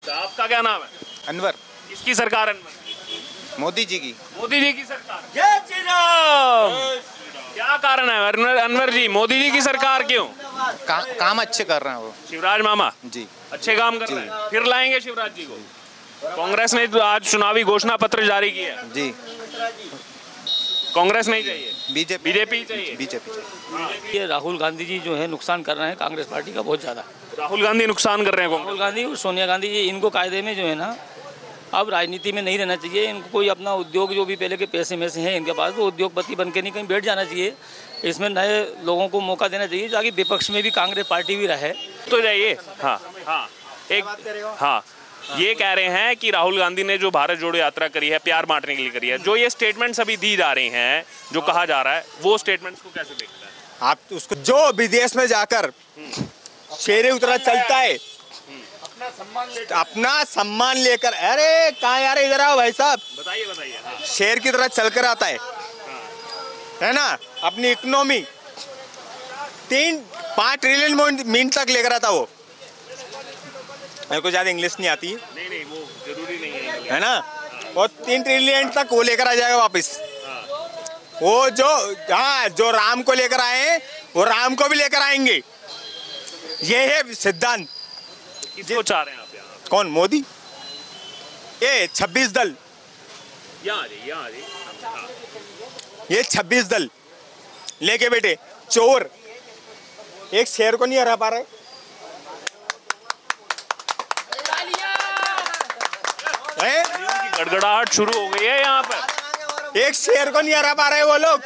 अच्छा, आपका क्या नाम है? अनवर। किसकी सरकार अनवर? मोदी जी की। मोदी जी की सरकार। जय श्री राम। क्या कारण है अनवर जी, मोदी जी की सरकार क्यों? काम अच्छे कर रहे हैं वो। शिवराज मामा जी अच्छे काम कर रहे हैं, फिर लाएंगे शिवराज जी को। कांग्रेस ने तो आज चुनावी घोषणा पत्र जारी किया है। जी। कांग्रेस नहीं चाहिए, बीजेपी चाहिए। बीजेपी। ये राहुल गांधी जी जो है नुकसान कर रहे हैं कांग्रेस पार्टी का बहुत ज़्यादा। राहुल गांधी नुकसान कर रहे हैं राहुल गांधी और सोनिया गांधी जी, इनको कायदे में जो है ना अब राजनीति में नहीं रहना चाहिए। इनको कोई अपना उद्योग जो भी पहले के पैसे में से हैं इनके पास, वो उद्योगपति बन के नहीं कहीं बैठ जाना चाहिए। इसमें नए लोगों को मौका देना चाहिए ताकि विपक्ष में भी कांग्रेस पार्टी भी रहे। तो जाइए। हाँ हाँ हाँ, ये कह रहे हैं कि राहुल गांधी ने जो भारत जोड़ो यात्रा करी है प्यार बांटने के लिए करी है, जो ये स्टेटमेंट्स अभी दी जा रही हैं, जो कहा जा रहा है, वो स्टेटमेंट्स को कैसे देखते हैं आप? उसको जो विदेश में जाकर शेरे उतरा चलता है, अपना सम्मान लेकर, अरे कहाँ यार, इधर आओ भाई साहब, बताइए बताइए। हाँ। शेर की तरह चलकर आता है ना, अपनी इकोनॉमी 3-5 ट्रिलियन मीन तक लेकर आता वो। मेरे को ज्यादा इंग्लिश नहीं आती, नहीं वो जरूरी नहीं है ना, और 3 ट्रिलियन तक वो लेकर आ जाएगा वापस। वो जो राम को लेकर आए हैं वो राम को भी लेकर आएंगे, ये है सिद्धांत। किसको चाह रहे हैं आप यहाँ? कौन? मोदी। ये 26 दल, यहाँ ये 26 दल लेके बेटे चोर एक शेर को नहीं हरा पा रहे। गड़गड़ाहट शुरू हो गई है यहाँ पर। एक शेर को नहीं हरा पा रहे वो लोग।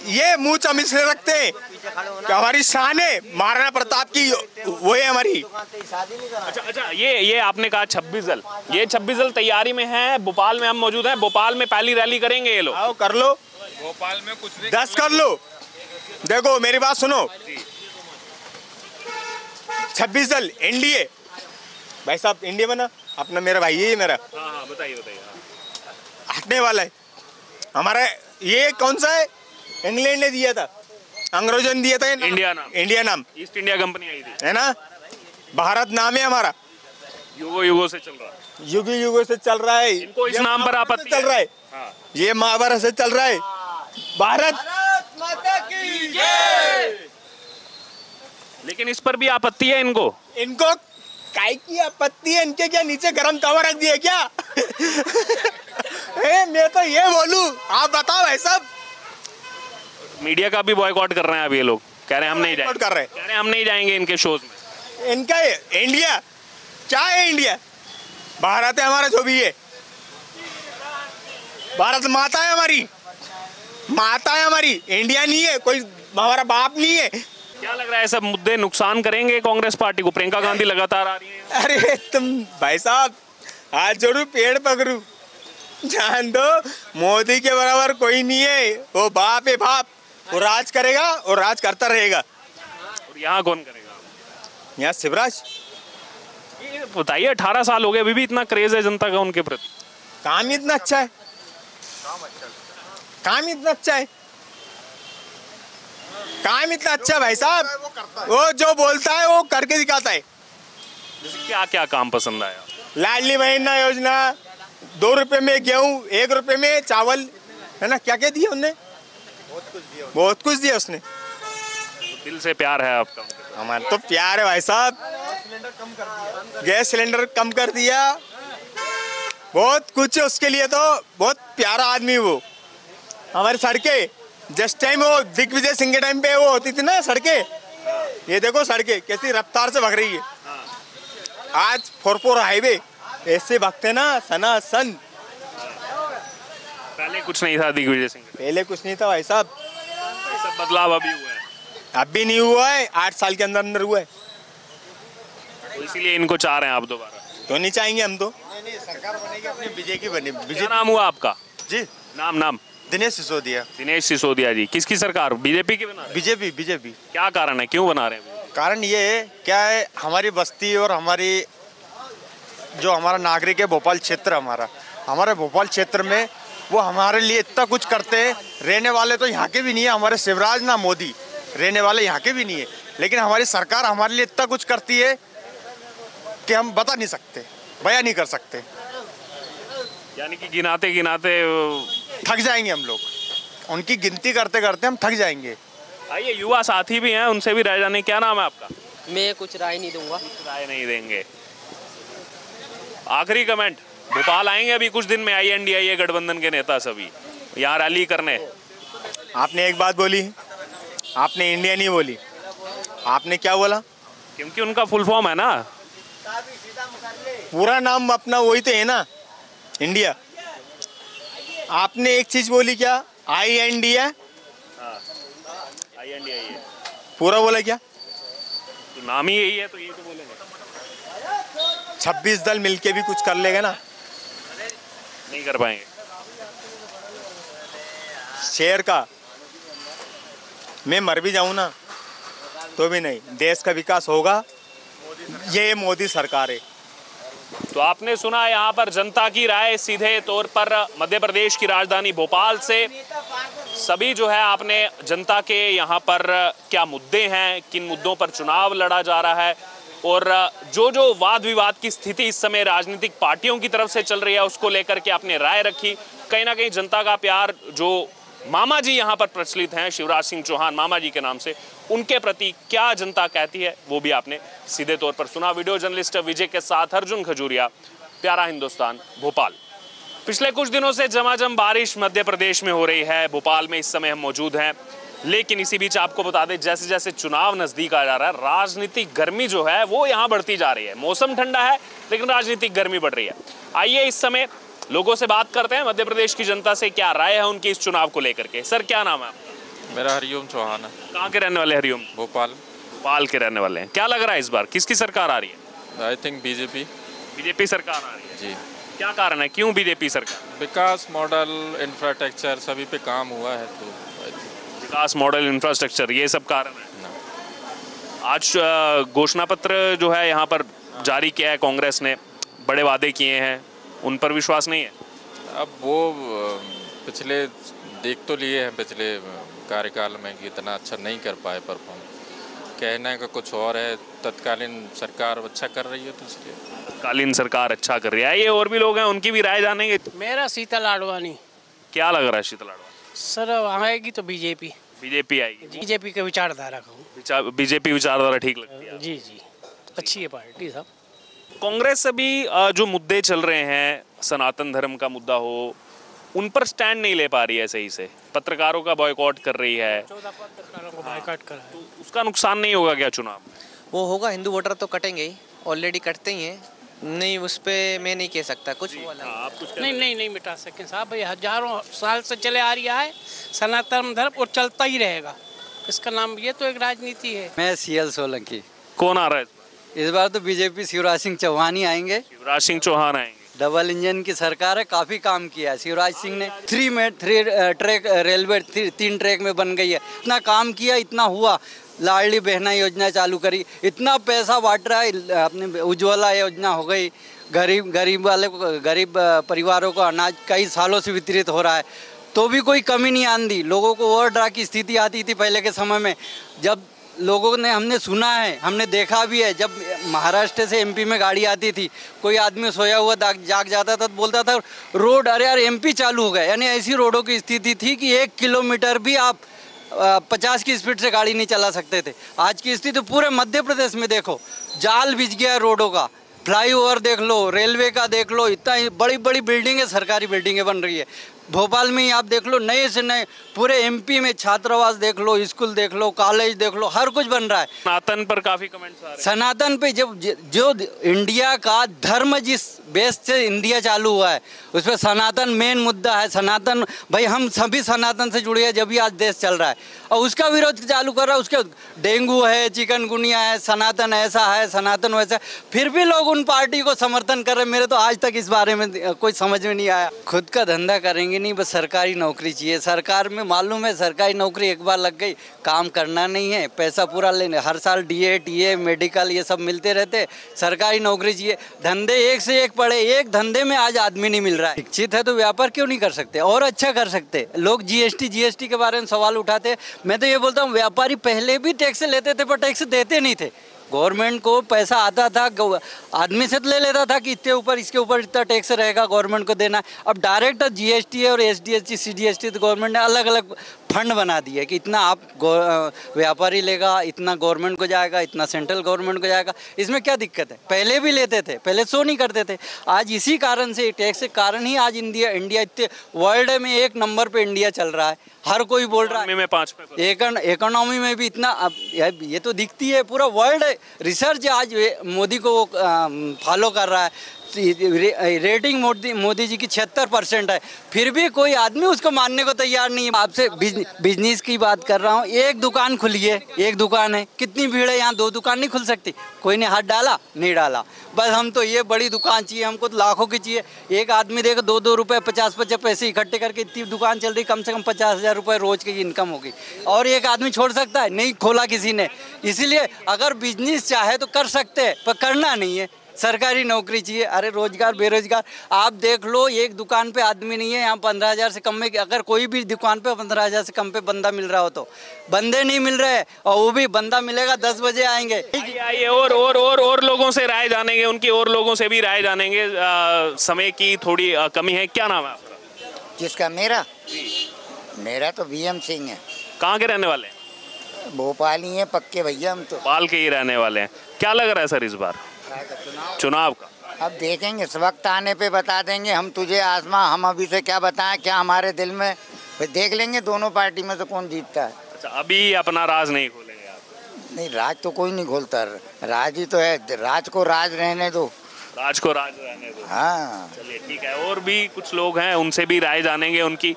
ये मुंह चमिच से रखते हैं कि हमारी शान है, महाराणा प्रताप की वो है हमारी। अच्छा, ये आपने कहा 26 दल, ये 26 दल तैयारी में है। भोपाल में हम मौजूद हैं, भोपाल में पहली रैली करेंगे ये लोग। आओ कर लो, भोपाल में कुछ नहीं 10 कर लो। देखो मेरी बात सुनो, 26 दल एनडीए, भाई साहब एनडीए बना अपना, मेरा भाई ये मेरा। हाँ बताइए। हटने वाला है हमारा। ये कौन सा है? इंग्लैंड ने दिया था, अंग्रेजों ने दिया था इंडिया नाम, ईस्ट इंडिया कंपनी आई थी, है ना। भारत नाम है हमारा, युगों से चल रहा है, युगों से चल रहा है। इनको इस नाम पर आपत्ति चल रहा है। हाँ। ये महाभारत से चल रहा है। भारत माता की जय। लेकिन इस पर भी आपत्ति है इनको काय की आपत्ति है? इनके क्या नीचे गरम तवा रख दिए क्या? मैं तो ये बोलूं, आप बताओ भाई साहब। मीडिया का भी बॉयकॉट कर रहे हैं अब ये लोग, कह रहे हैं हम नहीं जाएंगे, कर रहे हैं हम नहीं जाएंगे इनके शोज में। इनका इंडिया क्या है? इंडिया भारत है हमारा, जो भी है भारत माता है हमारी, माता है हमारी, इंडिया नहीं है, कोई हमारा बाप नहीं है। क्या लग रहा है सब मुद्दे नुकसान करेंगे कांग्रेस पार्टी को? प्रियंका गांधी लगातार आ रही है। अरे तुम भाई साहब हाथ जोड़ू पेड़ पकड़ू, जान दो मोदी के बराबर कोई नहीं है। वो बाप है बाप, वो राज करेगा और राज करता रहेगा। और यहाँ कौन करेगा? यहाँ शिवराज। बताइए, 18 साल हो गए, अभी भी इतना क्रेज है जनता का उनके प्रति। काम ही इतना अच्छा है, काम इतना अच्छा है, काम इतना अच्छा है भाई साहब। वो जो बोलता है वो करके दिखाता है। जैसे क्या क्या काम पसंद आया? लाडली बहन योजना, 2 रुपए में गेहूं, 1 रुपए में चावल, है ना। क्या क्या दिया उनने? बहुत कुछ दिया उसने। तो दिल से प्यार है आपका? हमारा तो प्यार है भाई साहब। गैस सिलेंडर कम कर दिया, बहुत कुछ है उसके लिए। तो बहुत प्यारा आदमी वो। हमारी सड़कें जस्ट टाइम, वो दिग्विजय सिंह के टाइम पे वो होती थी ना सड़कें, ये देखो सड़कें कैसी रफ्तार से भग रही है। आज 4-4 हाईवे ऐसे भगते ना सनासन। पहले कुछ नहीं था दिग्विजय सिंह, पहले कुछ नहीं था भाई साहब। सब बदलाव अभी हुआ है। अभी नहीं हुआ है, 8 साल के अंदर हुआ है। तो इसीलिए इनको चाह रहे हैं आप दोबारा? तो नहीं चाहेंगे हम तो। नहीं सरकार बनेगी अपनी बीजेपी बनी। क्या नाम हुआ आपका? जी नाम दिनेश सिसोदिया। दिनेश सिसोदिया जी। किसकी सरकार? बीजेपी की बना रहे हैं? बीजेपी। क्या कारण है, क्यों बना रहे हैं? कारण ये है, क्या है, हमारी बस्ती और हमारी जो हमारा नागरिक है भोपाल क्षेत्र, हमारे भोपाल क्षेत्र में वो हमारे लिए इतना कुछ करते हैं। रहने वाले तो यहाँ के भी नहीं है, हमारे शिवराज ना मोदी, रहने वाले यहाँ के भी नहीं है, लेकिन हमारी सरकार हमारे लिए इतना कुछ करती है कि हम बता नहीं सकते, बयां नहीं कर सकते। यानी कि गिनाते गिनाते थक जाएंगे हम लोग, उनकी गिनती करते करते हम थक जाएंगे। आइए युवा साथी भी हैं, उनसे भी राय जाने। क्या नाम है आपका? मैं कुछ राय नहीं दूंगा। राय नहीं देंगे। आखिरी कमेंट, भोपाल आएंगे अभी कुछ दिन में INDIA गठबंधन के नेता सभी यहाँ रैली करने। आपने एक बात बोली, आपने इंडिया नहीं बोली, आपने क्या बोला? क्योंकि उनका फुल फॉर्म है ना, पूरा नाम अपना वही तो है ना, इंडिया। आपने एक चीज बोली क्या? INDIA INDIA पूरा बोला क्या? तो नाम ही यही है, तो यही तो बोलेंगे। 26 दल मिलके भी कुछ कर लेगा ना? नहीं कर पाएंगे। शेर का मैं मर भी जाऊं ना तो भी नहीं, देश का विकास होगा, ये मोदी सरकार है। तो आपने सुना यहाँ पर जनता की राय सीधे तौर पर मध्य प्रदेश की राजधानी भोपाल से। सभी जो है आपने जनता के यहाँ पर क्या मुद्दे हैं, किन मुद्दों पर चुनाव लड़ा जा रहा है और जो वाद विवाद की स्थिति इस समय राजनीतिक पार्टियों की तरफ से चल रही है उसको लेकर के आपने राय रखी। कहीं ना कहीं जनता का प्यार जो मामा जी यहाँ पर प्रचलित हैं, शिवराज सिंह चौहान मामा जी के नाम से, उनके प्रति क्या जनता कहती है वो भी आपने सीधे तौर पर सुना। वीडियो जर्नलिस्ट विजय के साथ अर्जुन खजूरिया, प्यारा हिंदुस्तान, भोपाल। पिछले कुछ दिनों से झमाझम बारिश मध्य प्रदेश में हो रही है। भोपाल में इस समय हम मौजूद हैं, लेकिन इसी बीच आपको बता दें जैसे जैसे चुनाव नजदीक आ जा रहा है, राजनीतिक गर्मी जो है वो यहाँ बढ़ती जा रही है। मौसम ठंडा है लेकिन राजनीतिक गर्मी बढ़ रही है। आइए इस समय लोगों से बात करते हैं, मध्य प्रदेश की जनता से क्या राय है उनकी इस चुनाव को लेकर के। सर क्या नाम है आपका? मेरा हरिओम चौहान है। कहाँ के रहने वाले? हरिओम, भोपाल। भोपाल के रहने वाले हैं। क्या लग रहा है इस बार किसकी सरकार आ रही है? आई थिंक बीजेपी सरकार आ रही है जी। क्या कारण है, क्यों बीजेपी सरकार? विकास मॉडल, इंफ्रास्ट्रक्चर सभी पे काम हुआ है, तो विकास मॉडल, इंफ्रास्ट्रक्चर, ये सब कारण है। आज घोषणा पत्र जो है यहाँ पर जारी किया है कांग्रेस ने, बड़े वादे किए हैं, उन पर विश्वास नहीं है? अब वो पिछले देख तो लिए हैं पिछले कार्यकाल में कि इतना अच्छा नहीं कर पाए परफॉर्म। कहने का कुछ और है, तत्कालीन सरकार अच्छा कर रही है तो इसलिए। तत्कालीन सरकार अच्छा कर रही है। ये और भी लोग हैं, उनकी भी राय जानेंगे। मेरा शीतल आडवाणी। क्या लग रहा है शीतल आडवाणी? सर आएगी तो बीजेपी आएगी। बीजेपी के विचारधारा का बीजेपी विचारधारा ठीक लगती है? जी जी, अच्छी है पार्टी साहब। कांग्रेस से भी जो मुद्दे चल रहे हैं, सनातन धर्म का मुद्दा हो, उन पर स्टैंड नहीं ले पा रही है सही से। पत्रकारों का बॉयकॉट कर रही है। 14 पत्रकारों को बॉयकॉट करा है। तो उसका नुकसान नहीं होगा क्या चुनाव? वो होगा, हिंदू वोटर तो कटेंगे ही, ऑलरेडी कटते ही हैं। नहीं, उस पर मैं नहीं कह सकता कुछ। आप कुछ नहीं मिटा सकें साहब, भाई हजारों साल से चले आ रहा है सनातन धर्म और चलता ही रहेगा। इसका नाम, ये तो एक राजनीति है। मैं CL सोलंकी। कौन आ रहा है इस बार? तो बीजेपी शिवराज सिंह चौहान ही आएंगे। शिवराज सिंह चौहान आएंगे। डबल इंजन की सरकार है, काफी काम किया है शिवराज सिंह ने। 3 ट्रैक रेलवे 3 ट्रैक में बन गई है। इतना काम किया, इतना हुआ। लाडली बहना योजना चालू करी, इतना पैसा बांट रहा है। अपने उज्ज्वला योजना हो गई, गरीब परिवारों को अनाज कई सालों से वितरित हो रहा है, तो भी कोई कमी नहीं आंदी। लोगों को ओवरड्रा की स्थिति आती थी पहले के समय में, जब लोगों ने, हमने सुना है, हमने देखा भी है, जब महाराष्ट्र से MP में गाड़ी आती थी, कोई आदमी सोया हुआ जाग जाता था तो बोलता था रोड, अरे यार MP चालू हो गया। यानी ऐसी रोडों की स्थिति थी कि 1 किलोमीटर भी आप 50 की स्पीड से गाड़ी नहीं चला सकते थे। आज की स्थिति पूरे मध्य प्रदेश में देखो, जाल बिछ गया रोडों का। फ्लाईओवर देख लो, रेलवे का देख लो, इतना बड़ी बड़ी बिल्डिंगें, सरकारी बिल्डिंगें बन रही है। भोपाल में ही आप देख लो, नए से नए पूरे MP में छात्रावास देख लो, स्कूल देख लो, कॉलेज देख लो, हर कुछ बन रहा है। सनातन पर काफी कमेंट्स आ रहे हैं। सनातन पे जो इंडिया का धर्म जिस बेस से इंडिया चालू हुआ है, उस पर सनातन मेन मुद्दा है। सनातन भाई, हम सभी सनातन से जुड़े हैं, जब भी आज देश चल रहा है। और उसका विरोध चालू कर रहा है, उसके डेंगू है, चिकनगुनिया है, सनातन ऐसा है, सनातन वैसा है, फिर भी लोग उन पार्टी को समर्थन कर रहे हैं। मेरे तो आज तक इस बारे में कोई समझ में नहीं आया। खुद का धंधा करेंगे नहीं, बस सरकारी नौकरी चाहिए। सरकार में मालूम है, सरकारी नौकरी एक बार लग गई, काम करना नहीं है, पैसा पूरा लेने, हर साल DA TA मेडिकल ये सब मिलते रहते। सरकारी नौकरी चाहिए। धंधे एक से एक पड़े, एक धंधे में आज आदमी नहीं मिल रहा है। शिक्षित है तो व्यापार क्यों नहीं कर सकते और अच्छा कर सकते? लोग GST के बारे में सवाल उठाते। मैं तो ये बोलता हूँ, व्यापारी पहले भी टैक्स लेते थे पर टैक्स देते नहीं थे। गवर्नमेंट को पैसा आता था, आदमी से तो ले लेता था कि इतने ऊपर इसके ऊपर इतना टैक्स रहेगा, गवर्नमेंट को देना है। अब डायरेक्ट जीएसटी और एसडीएसटी सीजीएसटी तो गवर्नमेंट ने अलग अलग फंड बना दिए कि इतना आप व्यापारी लेगा, इतना गवर्नमेंट को जाएगा, इतना सेंट्रल गवर्नमेंट को जाएगा। इसमें क्या दिक्कत है? पहले भी लेते थे, पहले शो नहीं करते थे। आज इसी कारण से, टैक्स के कारण ही आज इंडिया इतने वर्ल्ड में 1 नंबर पे इंडिया चल रहा है। हर कोई बोल रहा है इकोनॉमी में भी इतना। अब ये तो दिखती है, पूरा वर्ल्ड रिसर्च आज मोदी को फॉलो कर रहा है। रेटिंग मोदी जी की 76% है, फिर भी कोई आदमी उसको मानने को तैयार नहीं है। आपसे बिजनेस की बात कर रहा हूँ। एक दुकान खुली है, एक दुकान है, कितनी भीड़ है यहाँ, 2 दुकान नहीं खुल सकती। कोई ने हाथ डाला, नहीं डाला। बस हम तो ये बड़ी दुकान चाहिए, हमको तो लाखों की चाहिए। एक आदमी देखो 2-2 रुपये 50-50 पैसे इकट्ठे करके इतनी दुकान चल रही, कम से कम 50,000 रुपये रोज की इनकम होगी। और एक आदमी छोड़ सकता है? नहीं खोला किसी ने। इसीलिए अगर बिजनेस चाहे तो कर सकते हैं, पर करना नहीं है। सरकारी नौकरी चाहिए। अरे रोजगार, बेरोजगार आप देख लो, एक दुकान पे आदमी नहीं है यहाँ 15,000 से कम में। अगर कोई भी दुकान पे 15,000 से कम पे बंदा मिल रहा हो तो बंदे नहीं मिल रहे, और वो भी बंदा मिलेगा 10 बजे आएंगे। आइए और लोगों से राय जानेंगे, उनकी और लोगों से भी राय जानेंगे। समय की थोड़ी कमी है। क्या नाम है आपका? किसका? मेरा तो बीएम सिंह है। कहाँ के रहने वाले हैं? भोपाल ही है पक्के भैया, हम तो भोपाल के ही रहने वाले हैं। क्या लग रहा है सर इस बार चुनाव का? अब देखेंगे, इस वक्त आने पे बता देंगे। हम तुझे आजमा, हम अभी से क्या बताएं, क्या हमारे दिल में, फिर देख लेंगे दोनों पार्टी में से कौन जीतता है। अच्छा, अभी अपना राज नहीं खोलेंगे आप? नहीं, राज तो कोई नहीं खोलता, राज ही तो है। राज को राज रहने दो, राज को राज रहने दो। हाँ चलिए ठीक है। और भी कुछ लोग हैं, उनसे भी राय जानेंगे उनकी।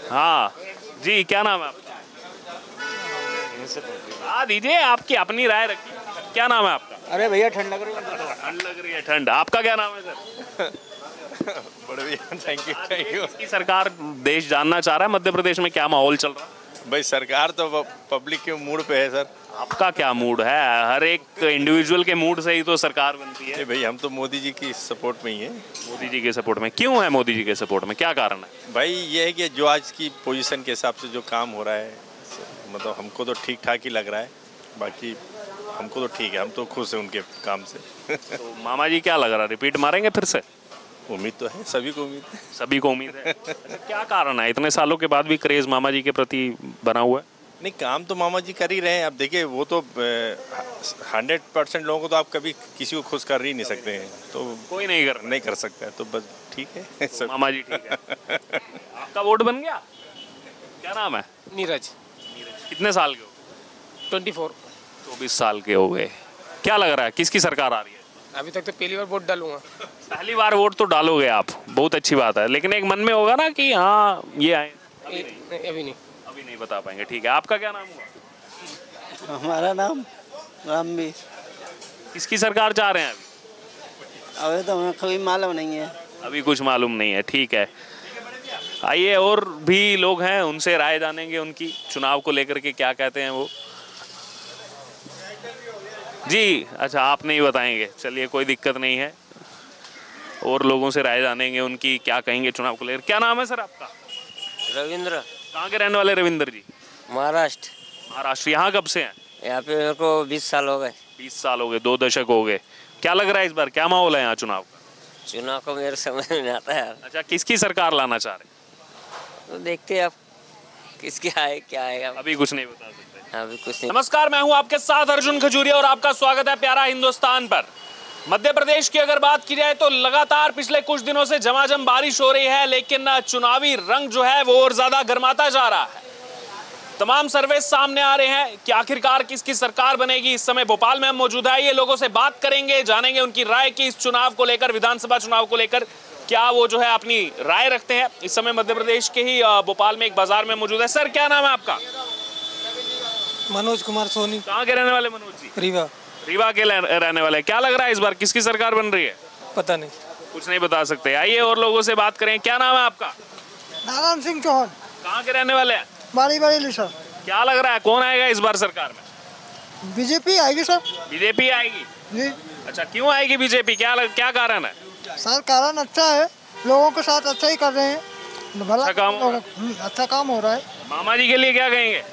हाँ जी, क्या नाम है आपका? दीजिए, आपकी अपनी राय रखिए। क्या नाम है आपका? अरे भैया ठंड लग रही है। ठंड लग रही है। ठंड। आपका क्या नाम है सर? बड़े भैया, थैंक यू। इसकी सरकार, देश जानना चाह रहा है मध्य प्रदेश में क्या माहौल चल रहा है? भाई सरकार तो पब्लिक के मूड पे है सर। आपका क्या मूड है? हर एक इंडिविजुअल के मूड से ही तो सरकार बनती है। भाई हम तो मोदी जी की सपोर्ट में ही है। मोदी जी के सपोर्ट में क्यों है? मोदी जी के सपोर्ट में क्या कारण है? भाई ये है कि जो आज की पोजीशन के हिसाब से जो काम हो रहा है, मतलब हमको तो ठीक ठाक ही लग रहा है। बाकी हमको तो ठीक है, हम तो खुश हैं उनके काम से। तो मामा जी क्या लग रहा है, रिपीट मारेंगे फिर से? उम्मीद तो है, सभी को उम्मीद है। सभी को उम्मीद है। अच्छा, क्या कारण है इतने सालों के बाद भी क्रेज मामा जी के प्रति बना हुआ है? नहीं, काम तो मामा जी कर ही रहे हैं। अब देखिए, वो तो 100% लोगों को तो आप कभी किसी को खुश कर ही नहीं सकते हैं, तो कोई नहीं कर सकता है। तो बस ठीक है। मामा जी ठीक है। आपका वोट बन गया? क्या नाम है? नीरज। कितने साल के हो? 24 साल के हो गए। क्या लग रहा है किसकी सरकार आ रही है? अभी तक तो पहली बार वोट डालूंगा। पहली बार वोट तो डालोगे आप, बहुत अच्छी बात है। लेकिन एक मन में होगा ना कि हाँ ये आए। अभी नहीं बता पाएंगे। ठीक है। आपका क्या नाम हुआ? हमारा नाम रामवीर। किसकी सरकार चाह रहे हैं अभी? अभी तो हमें कभी मालूम नहीं है। अभी कुछ मालूम नहीं है। ठीक है। आइए और भी लोग हैं, उनसे राय जानेंगे उनकी, चुनाव को लेकर के क्या कहते हैं वो। जी अच्छा, आप नहीं बताएंगे, चलिए कोई दिक्कत नहीं है। और लोगों से राय जानेंगे उनकी, क्या कहेंगे चुनाव को लेकर। क्या नाम है सर आपका? रविंद्र। कहाँ के रहने वाले रविंद्र जी? महाराष्ट्र। यहाँ कब से हैं? यहाँ पे मेरे को 20 साल हो गए। 20 साल हो गए, 2 दशक हो गए। क्या लग रहा है इस बार क्या माहौल है यहाँ चुनाव का? चुनाव को मेरे समझ में नहीं आता है। अच्छा, किसकी सरकार लाना चाह रहे? तो देखते हैं अब किसकी आए, क्या आएगा। अभी कुछ नहीं बता सकते। अभी कुछ नहीं। नमस्कार, मैं हूँ आपके साथ अर्जुन खजूरिया और आपका स्वागत है प्यारा हिंदुस्तान पर। मध्य प्रदेश की अगर बात की जाए तो लगातार पिछले कुछ दिनों से झमाझम बारिश हो रही है, लेकिन चुनावी रंग जो है वो और ज्यादा गर्माता जा रहा है। तमाम सर्वे सामने आ रहे हैं कि आखिरकार किसकी सरकार बनेगी। इस समय भोपाल में हम मौजूद है, ये लोगों से बात करेंगे, जानेंगे उनकी राय की इस चुनाव को लेकर, विधानसभा चुनाव को लेकर क्या वो जो है अपनी राय रखते हैं। इस समय मध्य प्रदेश के ही भोपाल में एक बाजार में मौजूद है। सर क्या नाम है आपका? मनोज कुमार सोनी। कहाँ के रहने वाले मनोज जी? रीवा के रहने वाले। क्या लग रहा है इस बार किसकी सरकार बन रही है? पता नहीं, कुछ नहीं बता सकते। आइए और लोगों से बात करें। क्या नाम है आपका? नारायण सिंह चौहान। कहाँ के रहने वाले हैं? बाड़ी सर। क्या लग रहा है कौन आएगा इस बार सरकार में? बीजेपी आएगी सर। बीजेपी आएगी जी। अच्छा, क्यों आएगी बीजेपी? क्या कारण है? सर कारण अच्छा है, लोगों के साथ अच्छा ही कर रहे हैं, अच्छा काम हो रहा है। मामा जी के लिए क्या कहेंगे?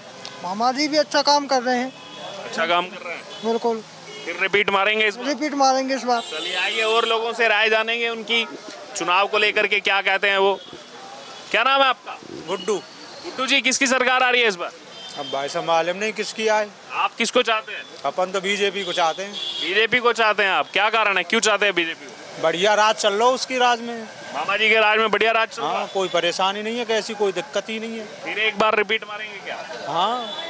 मामा जी भी अच्छा काम कर रहे हैं। अच्छा काम कर रहे हैं। बिल्कुल। फिर रिपीट मारेंगे इस बार? रिपीट मारेंगे इस बार। चलिए आइए और लोगों से राय जानेंगे उनकी, चुनाव को लेकर के क्या कहते हैं वो। क्या नाम है आपका? गुड्डू। गुड्डू जी, किसकी सरकार आ रही है इस बार? अब भाई साहब मालूम नहीं किसकी आए। आप किसको चाहते हैं? अपन तो बीजेपी को चाहते हैं। बीजेपी को चाहते हैं आप? क्या कारण है, क्यों चाहते हैं बीजेपी को? बढ़िया राज चल रहा है उसकी राज में। मामा जी के राज में बढ़िया राज चल रहा है? हाँ, कोई परेशानी नहीं है, कैसी कोई दिक्कत ही नहीं है। फिर एक बार रिपीट मारेंगे क्या? हाँ।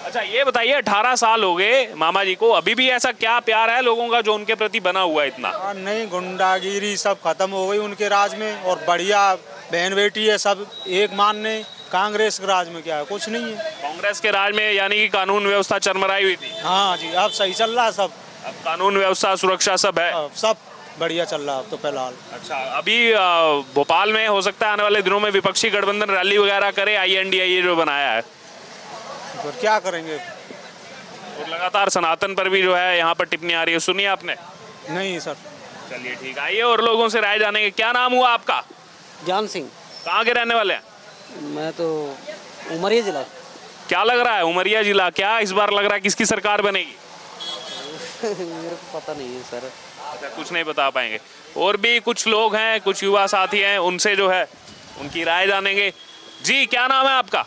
अच्छा ये बताइए, 18 साल हो गए मामा जी को, अभी भी ऐसा क्या प्यार है लोगों का जो उनके प्रति बना हुआ है इतना? नहीं, गुंडागिरी सब खत्म हो गई उनके राज में, और बढ़िया बहन बेटी है सब एक मानने। कांग्रेस के राज में क्या है, कुछ नहीं है। कांग्रेस के राज में यानी कि कानून व्यवस्था चरमराई हुई थी? हाँ जी, अब सही चल रहा है सब। अब कानून व्यवस्था सुरक्षा सब है? सब बढ़िया चल रहा है अब तो फिलहाल। अच्छा, अभी भोपाल में हो सकता है आने वाले दिनों में विपक्षी गठबंधन रैली वगैरह करे, INDIA जो बनाया है, तो क्या करेंगे? और लगातार सनातन पर भी जो है यहाँ पर टिप्पणी आ रही है, सुनी आपने? नहीं सर। चलिए ठीक है, आइए और लोगों से राय जानेंगे। क्या नाम हुआ आपका? जान सिंह। कहाँ के रहने वाले हैं? मैं तो उमरिया जिला। क्या लग रहा है उमरिया जिला, क्या इस बार लग रहा है किसकी सरकार बनेगी? मेरे को पता नहीं है सर। अच्छा, कुछ नहीं बता पाएंगे। और भी कुछ लोग हैं, कुछ युवा साथी हैं, उनसे जो है उनकी राय जानेंगे। जी क्या नाम है आपका?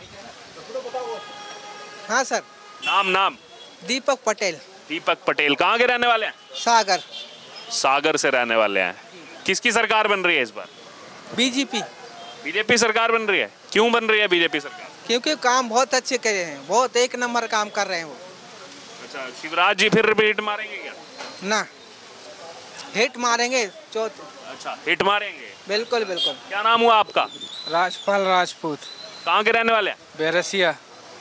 हाँ सर। नाम? दीपक पटेल। दीपक पटेल, कहाँ के रहने वाले हैं? सागर। सागर से रहने वाले हैं। किसकी सरकार बन रही है इस बार? बीजेपी सरकार बन रही है। क्यों बन रही है बीजेपी सरकार? क्योंकि काम बहुत अच्छे करे हैं, बहुत एक नंबर काम कर रहे हैं वो। अच्छा, शिवराज जी फिर रिपीट मारेंगे क्या? ना, हिट मारेंगे चौथ। अच्छा, हिट मारेंगे, बिल्कुल बिल्कुल। क्या नाम हुआ आपका? राजपाल राजपूत। कहाँ के रहने वाले हैं? बैरसिया।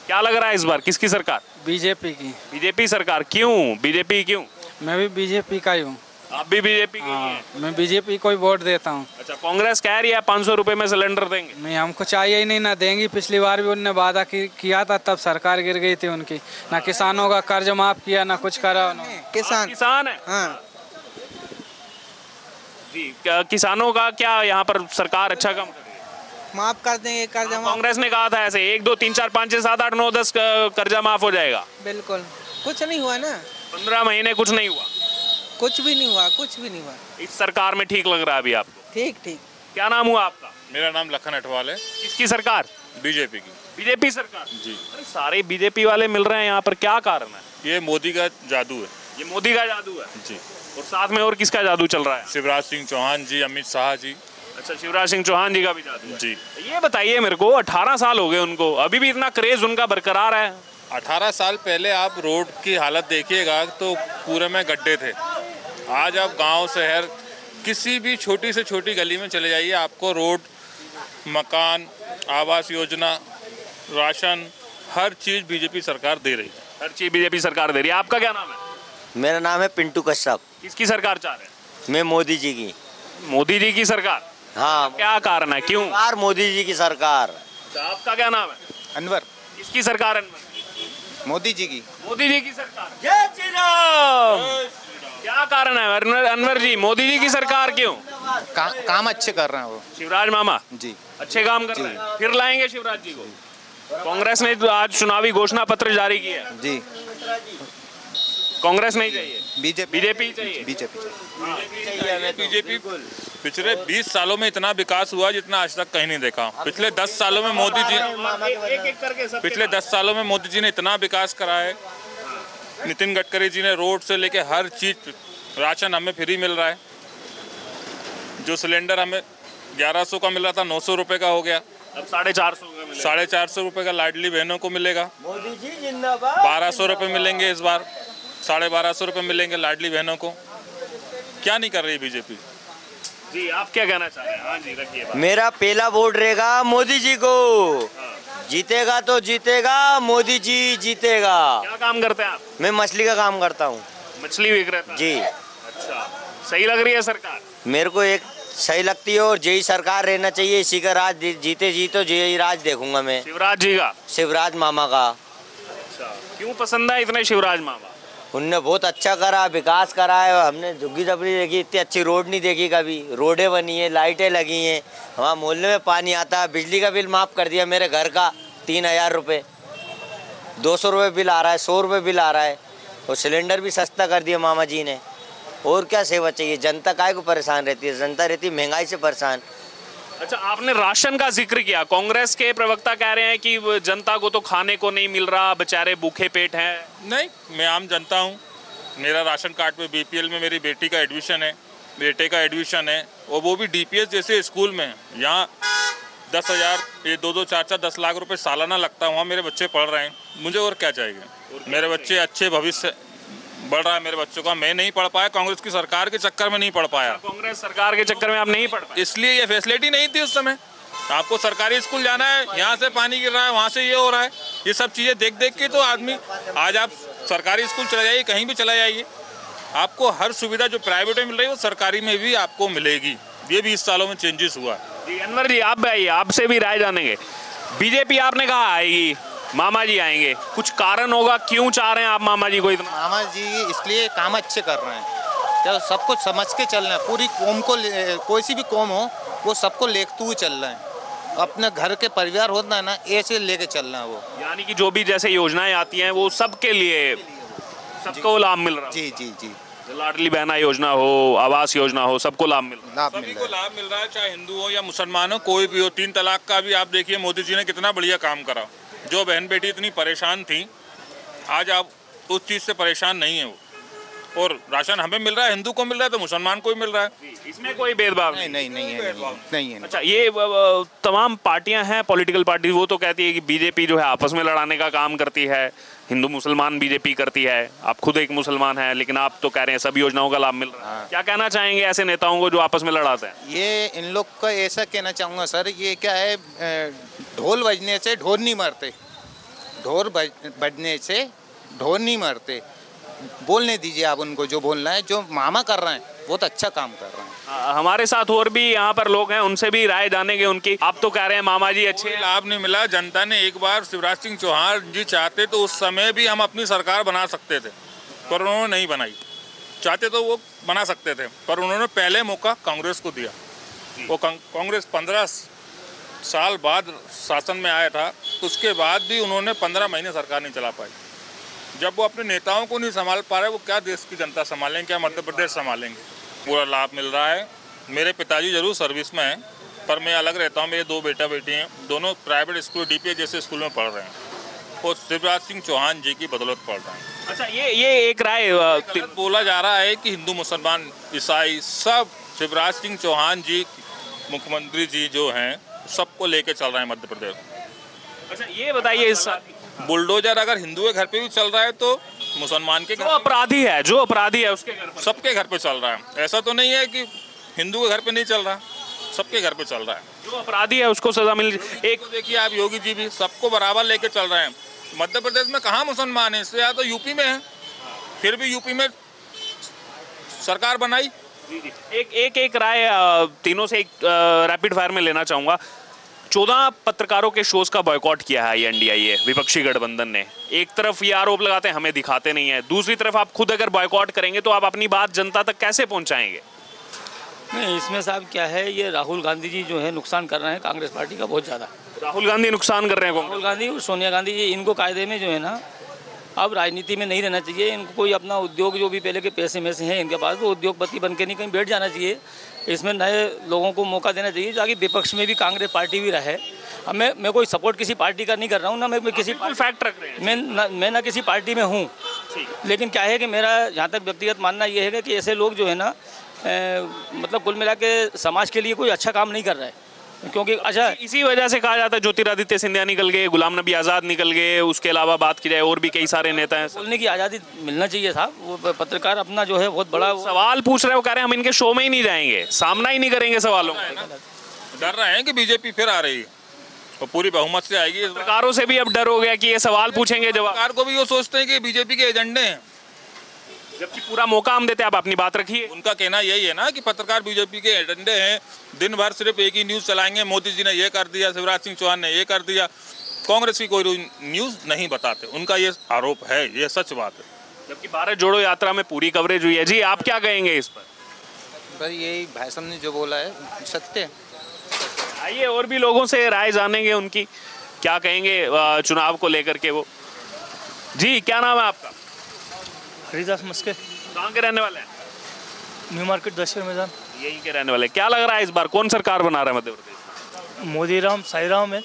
क्या लग रहा है इस बार किसकी सरकार? बीजेपी की। बीजेपी सरकार, क्यों बीजेपी क्यों? मैं भी बीजेपी का ही हूँ। आप भी बीजेपी की हाँ, हैं? मैं बीजेपी को ही वोट देता हूँ। अच्छा, कांग्रेस कह रही है 500 रुपए में सिलेंडर देंगे। नहीं, हमको चाहिए ही नहीं, ना देंगी। पिछली बार भी उनने वादा किया था, तब सरकार गिर गई थी उनकी। ना किसानों का कर्ज माफ किया, ना कुछ करा उन्होंने। किसान है? हाँ जी, किसानों का क्या यहाँ पर सरकार अच्छा काम कर रही है? माफ कर देंगे कर्जा। कांग्रेस ने कहा था ऐसे 1 2 3 4 5 6 7 8 9 10 कर्जा माफ हो जाएगा। बिल्कुल, कुछ नहीं हुआ ना। 15 महीने कुछ नहीं हुआ। कुछ भी नहीं हुआ, कुछ भी नहीं हुआ। इस सरकार में ठीक लग रहा है अभी आपको? ठीक। क्या नाम हुआ आपका? मेरा नाम लखन अठवाल है। किसकी सरकार? बीजेपी की। बीजेपी सरकार जी। अरे सारे बीजेपी वाले मिल रहे हैं यहाँ पर, क्या कारण है? ये मोदी का जादू है। ये मोदी का जादू है जी। और साथ में और किसका जादू चल रहा है? शिवराज सिंह चौहान जी, अमित शाह जी। अच्छा, शिवराज सिंह चौहान जी का भी जादू है। जी। ये बताइए मेरे को, 18 साल हो गए उनको, अभी भी इतना क्रेज उनका बरकरार है? 18 साल पहले आप रोड की हालत देखिएगा तो पूरे में गड्ढे थे। आज आप गांव शहर किसी भी छोटी से छोटी गली में चले जाइए, आपको रोड, मकान, आवास योजना, राशन, हर चीज़ बीजेपी सरकार दे रही है। हर चीज़ बीजेपी सरकार दे रही है। आपका क्या नाम है? मेरा नाम है पिंटू कश्यप। किसकी सरकार चाह रहे हैं? मैं मोदी जी की। मोदी जी की सरकार? हाँ। क्या कारण है, क्यों? सरकार मोदी जी की सरकार। आपका क्या नाम है? अनवर। किसकी सरकार? अनवर मोदी जी की। मोदी जी की सरकार। जय श्री राम। क्या कारण है अनवर जी, मोदी जी की सरकार क्यों? काम अच्छे कर रहे हैं वो। शिवराज मामा जी अच्छे काम कर रहे हैं, फिर लाएंगे शिवराज जी को। कांग्रेस ने तो आज चुनावी घोषणा पत्र जारी किया है। जी। कांग्रेस नहीं चाहिए, बीजेपी चाहिए। बीजेपी पिछले 20 सालों में इतना विकास हुआ जितना आज तक कहीं नहीं देखा। पिछले 10 सालों में मोदी जी पिछले 10 सालों में मोदी जी ने इतना विकास करा है। नितिन गडकरी जी ने रोड से लेके हर चीज, राशन हमें फ्री मिल रहा है। जो सिलेंडर हमें 1100 का मिल रहा था 900 रुपए का हो गया, अब 450 का मिलेगा। 450 रुपए का लाडली बहनों को मिलेगा। मोदी जी जिंदाबाद। 1200 रुपए मिलेंगे इस बार, 1250 रुपए मिलेंगे लाडली बहनों को। क्या नहीं कर रही बीजेपी? जी आप क्या कहना चाह रहे हैं? हाँ जी रखिए बात। मेरा पहला वोट रहेगा मोदी जी को। जीतेगा तो जीतेगा, मोदी जी जीतेगा। क्या काम करते हैं आप? मैं मछली का काम करता हूँ। मछली विक्रेता? जी। अच्छा, सही लग रही है सरकार? मेरे को एक सही लगती है और यही सरकार रहना चाहिए। इसी का राज जीते जी तो यही राज देखूंगा मैं। शिवराज जी का? शिवराज मामा का। अच्छा, क्यों पसंद है इतने शिवराज मामा? उनने बहुत अच्छा करा, विकास करा है। हमने झुग्गी झपड़ी देखी, इतनी अच्छी रोड नहीं देखी कभी। रोडें बनी है, लाइटें लगी हैं, हमारे मोहल्ले में पानी आता है। बिजली का बिल माफ़ कर दिया मेरे घर का 3000 रुपये। 200 रुपये बिल आ रहा है, 100 रुपये बिल आ रहा है। और सिलेंडर भी सस्ता कर दिया मामा जी ने। और क्या सेवा चाहिए? जनता काहे को परेशान रहती है? जनता रहती है महंगाई से परेशान। अच्छा, आपने राशन का जिक्र किया। कांग्रेस के प्रवक्ता कह रहे हैं कि जनता को तो खाने को नहीं मिल रहा, बेचारे भूखे पेट हैं। नहीं, मैं आम जनता हूँ। मेरा राशन कार्ड पे बीपीएल में मेरी बेटी का एडमिशन है, बेटे का एडमिशन है, और वो भी डीपीएस जैसे स्कूल में। यहाँ 10,000, ये 2-2, 4-4, 10 लाख रुपए सालाना लगता है। वहाँ मेरे बच्चे पढ़ रहे हैं, मुझे और क्या चाहिए? मेरे बच्चे अच्छे भविष्य बढ़ रहा है मेरे बच्चों का। मैं नहीं पढ़ पाया, कांग्रेस की सरकार के चक्कर में नहीं पढ़ पाया। कांग्रेस सरकार के चक्कर में आप नहीं पढ़ पाए, इसलिए ये फैसिलिटी नहीं थी उस समय। आपको सरकारी स्कूल जाना है, यहाँ से पानी गिर रहा है, वहाँ से ये हो रहा है, ये सब चीज़ें देख देख के तो आदमी, आज आप सरकारी स्कूल चले जाइए, कहीं भी चला जाइए, आपको हर सुविधा जो प्राइवेट में मिल रही है वो सरकारी में भी आपको मिलेगी। ये 20 सालों में चेंजेस हुआ है। अनवर जी, आप आइए, आपसे भी राय जानेंगे। बीजेपी आपने कहा आएगी, मामा जी आएंगे, कुछ कारण होगा क्यों चाह रहे हैं आप मामा जी को इतना? मामा जी इसलिए काम अच्छे कर रहे हैं, जब सब कुछ समझ के चलना है। पूरी कौम को, कोई सी भी कौम हो, वो सबको लेखते हुए चल रहे हैं। अपने घर के परिवार होता है ना, ऐसे लेके चलना है वो। यानी कि जो भी जैसे योजनाएं आती हैं वो सबके लिए, सबको लाभ मिल रहा है। जी जी जी, लाडली बहना योजना हो, आवास योजना हो, सबको लाभ मिल रहा है। सभी को लाभ मिल रहा है, चाहे हिंदू हो या मुसलमान हो, कोई भी हो। 3 तलाक का भी आप देखिए, मोदी जी ने कितना बढ़िया काम करा। जो बहन बेटी इतनी परेशान थी, आज आप उस चीज़ से परेशान नहीं है वो। और राशन हमें मिल रहा है, हिंदू को मिल रहा है तो मुसलमान को भी मिल रहा है। इसमें कोई भेदभाव नहीं है। अच्छा, ये तमाम पार्टियां हैं, पॉलिटिकल पार्टी, वो तो कहती है कि बीजेपी जो है आपस में लड़ाने का काम करती है, हिंदू मुसलमान बीजेपी करती है। आप खुद एक मुसलमान हैं, लेकिन आप तो कह रहे हैं सभी योजनाओं का लाभ मिल रहा है। क्या कहना चाहेंगे ऐसे नेताओं को जो आपस में लड़ाते हैं? ये इन लोग का ऐसा कहना चाहूँगा सर, ये क्या है, ढोल बजने से ढोल नहीं मरते, ढोल बजने से ढोल नहीं मरते। बोलने दीजिए आप उनको जो बोलना है। जो मामा कर रहे हैं बहुत अच्छा काम कर रहे हैं। हमारे साथ और भी यहाँ पर लोग हैं, उनसे भी राय जानेंगे उनकी। आप तो कह रहे हैं मामा जी अच्छे, लाभ नहीं मिला। जनता ने एक बार शिवराज सिंह चौहान जी चाहते तो उस समय भी हम अपनी सरकार बना सकते थे, पर उन्होंने नहीं बनाई। चाहते तो वो बना सकते थे, पर उन्होंने पहले मौका कांग्रेस को दिया। वो कांग्रेस 15 साल बाद शासन में आया था, उसके बाद भी उन्होंने 15 महीने सरकार नहीं चला पाई। जब वो अपने नेताओं को नहीं संभाल पा रहे, वो क्या देश की जनता संभालेंगे, क्या मध्य प्रदेश संभालेंगे? पूरा लाभ मिल रहा है। मेरे पिताजी जरूर सर्विस में हैं, पर मैं अलग रहता हूँ। मेरे 2 बेटा बेटी हैं, दोनों प्राइवेट स्कूल डीपीएस जैसे स्कूल में पढ़ रहे हैं और शिवराज सिंह चौहान जी की बदौलत पढ़ रहे हैं। अच्छा, ये एक राय बोला जा रहा है कि हिंदू मुसलमान ईसाई सब शिवराज सिंह चौहान जी मुख्यमंत्री जी जो हैं सबको लेके चल रहे हैं मध्य प्रदेश। अच्छा, ये बताइए, इस बुलडोजर अगर हिंदू के घर पे भी चल रहा है तो मुसलमान के जो अपराधी है उसके घर पर, सबके घर पे चल रहा है। ऐसा तो नहीं है कि हिंदू के घर पे नहीं चल रहा, सबके घर पे चल रहा है। जो अपराधी है उसको सजा मिल। एक तो देखिए आप, योगी जी भी सबको बराबर लेके चल रहे हैं। मध्य प्रदेश में कहाँ मुसलमान है? इससे या तो यूपी में है, फिर भी यूपी में सरकार बनाई। एक राय तीनों से एक रैपिड फायर में लेना चाहूंगा। 14 पत्रकारों के शोज का बॉयकॉट किया है एनडीआईए, विपक्षी गठबंधन ने। एक तरफ ये आरोप लगाते हैं हमें दिखाते नहीं है, दूसरी तरफ आप खुद अगर बॉयकॉट करेंगे तो आप अपनी बात जनता तक कैसे पहुंचाएंगे? नहीं, इसमें साहब क्या है, ये राहुल गांधी जी जो है नुकसान कर रहे हैं कांग्रेस पार्टी का बहुत ज़्यादा। राहुल गांधी नुकसान कर रहे हैं? राहुल गांधी और सोनिया गांधी जी, इनको कायदे में जो है ना, अब राजनीति में नहीं रहना चाहिए। इनको कोई अपना उद्योग, जो भी पहले के पैसे में से हैं इनके पास, वो उद्योगपति बन के नहीं कहीं बैठ जाना चाहिए। इसमें नए लोगों को मौका देना चाहिए, ताकि विपक्ष में भी कांग्रेस पार्टी भी रहे। अब मैं कोई सपोर्ट किसी पार्टी का नहीं कर रहा हूँ ना, मैं किसी फैक्ट रख रहे हैं, मैं ना किसी पार्टी में हूँ। लेकिन क्या है कि मेरा जहाँ तक व्यक्तिगत मानना ये है कि ऐसे लोग जो है ना, मतलब कुल मिला के समाज के लिए कोई अच्छा काम नहीं कर रहा है। क्योंकि अच्छा, इसी वजह से कहा जाता है ज्योतिरादित्य सिंधिया निकल गए, गुलाम नबी आज़ाद निकल गए, उसके अलावा बात की जाए और भी कई सारे नेता हैं। बोलने की आज़ादी मिलना चाहिए साहब। वो पत्रकार अपना जो है बहुत बड़ा सवाल पूछ रहे हैं, वो कह रहे हैं हम इनके शो में ही नहीं जाएंगे, सामना ही नहीं करेंगे सवालों का। डर रहे हैं कि बीजेपी फिर आ रही है और पूरी बहुमत से आएगी। पत्रकारों से भी अब डर हो गया कि ये सवाल पूछेंगे, जवाब। पत्रकार को भी वो सोचते हैं कि बीजेपी के एजेंडे हैं, जबकि पूरा मौका हम देते हैं, आप अपनी बात रखिए। उनका कहना यही है ना कि पत्रकार बीजेपी के एजेंडे हैं, दिन भर सिर्फ एक ही न्यूज़ चलाएंगे, मोदी जी ने ये कर दिया, शिवराज सिंह चौहान ने ये कर दिया। कांग्रेस की कोई न्यूज़ नहीं बताते, उनका ये आरोप है, ये सच बात है। जबकि भारत जोड़ो यात्रा में पूरी कवरेज हुई है। जी, आप क्या कहेंगे इस पर? बस यही भाई साहब ने जो बोला है सत्य है। आइए और भी लोगों से राय जानेंगे, उनकी क्या कहेंगे चुनाव को लेकर के वो। जी, क्या नाम है आपका? हरिदास मस्के। कहाँ के रहने वाले हैं? न्यू मार्केट दशहरा मैदान। यहीं के रहने वाले। क्या लग रहा है इस बार कौन सरकार बना रहा है मध्य प्रदेश में? मोदी राम साई राम है।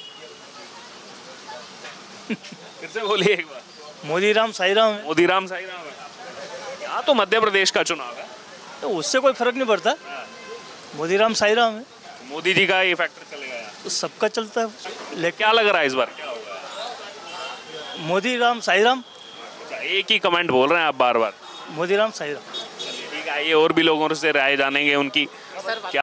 फिर से बोलिए एक बार। मोदी राम साई राम है। मोदी राम साई राम है। यहाँ तो मध्य प्रदेश का चुनाव है, तो उससे कोई फर्क नहीं पड़ता। मोदी राम साई राम है। मोदी जी का ये फैक्टर चलेगा यहाँ? तो सबका चलता है। लेकिन क्या लग रहा है इस बार क्या होगा? मोदी राम साई राम। एक ही कमेंट बोल रहे हैं आप बार बार। मोदी राम साई राम। ठीक है, आइए और भी लोगों से राय जानेंगे उनकी। क्या